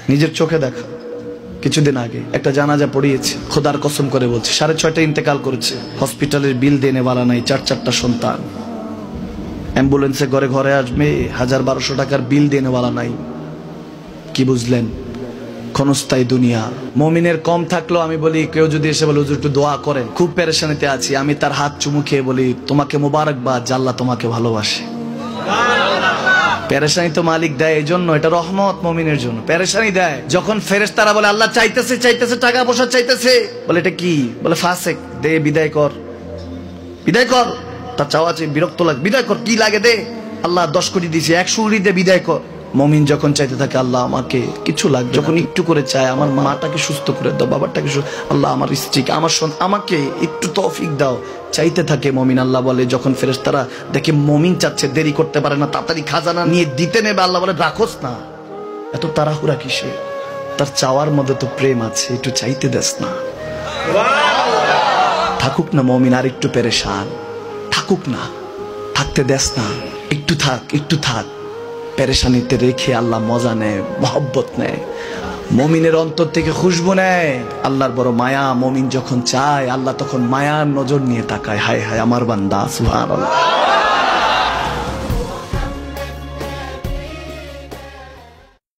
নিজের চোখে দেখা। কিছুদিন আগে একটা জানাজা পড়িয়েছে, খোদার কসম করে বলছে 6:30 ইন্তেকাল করেছে। হসপিটালের বিল দেনে वाला নাই, 4-4টা সন্তান। অ্যাম্বুলেন্সে ঘরে ঘরে আসবে, 1000-1200 টাকার বিল দেনে वाला নাই। কি বুঝলেন? ক্ষণস্থায়ী দুনিয়া। মুমিনের কম থাকলেও আমি বলি, কেউ যদি এসে বলে হুজুর একটু দোয়া করেন, খুব পেরেশানিতে আছি, আমি তার হাত চুমু খেয়ে বলি তোমাকে মোবারকবাদ, আল্লাহ তোমাকে ভালোবাসে। পেরেশানি তো মালিক দেয়, এই জন্য এটা রহমত মুমিনের জন্য। পেরেশানি দেয় যখন ফেরেশতারা বলে আল্লাহ চাইতেছে চাইতেছে, টাকা পয়সা চাইতেছে, বলে এটা কি? বলে ফাসেক, দে বিদায় কর, বিদায় কর। তার চাওয়া আছে, বিরক্ত লাগে, বিদায় কর, কি লাগে দে। আল্লাহ 10 কোটি দিয়েছে, 100 কোটি দে, বিদায় কর। মুমিন যখন চাইতে থাকে আল্লাহ আমাকে কিছু লাগবে, যখন একটু করে চায় আমার মাটাকে সুস্থ করে দাও, বাবাটাকে, আল্লাহ আমার স্ত্রীকে, আমার আমাকে একটু তৌফিক দাও, চাইতে থাকে মুমিন। আল্লাহ বলে যখন ফেরেশতারা দেখে মুমিন চাচ্ছে, দেরি করতে পারে না, তাড়াতাড়ি খাজানা নিয়ে দিতে নেবে, আল্লাহ বলে রাখোস না, এত তাড়াহুড়া কিসে? তার চাওয়ার মধ্যে তো প্রেম আছে, একটু চাইতে দেস না। থাকুক না মুমিন আর একটু পেরেশান, থাকুক না, থাকতে দেস না, একটু থাক, একটু থাক। পেরেশানিতে রেখে আল্লাহ মজা নেয়, মহব্বত নেয়, মুমিনের অন্তর থেকে খুশবু নেয়। আল্লাহর বড় মায়া, মুমিন যখন চায় আল্লাহ তখন মায়ার নজর নিয়ে তাকায়, হায় হায় আমার বান্দা, সুবহানাল্লাহ।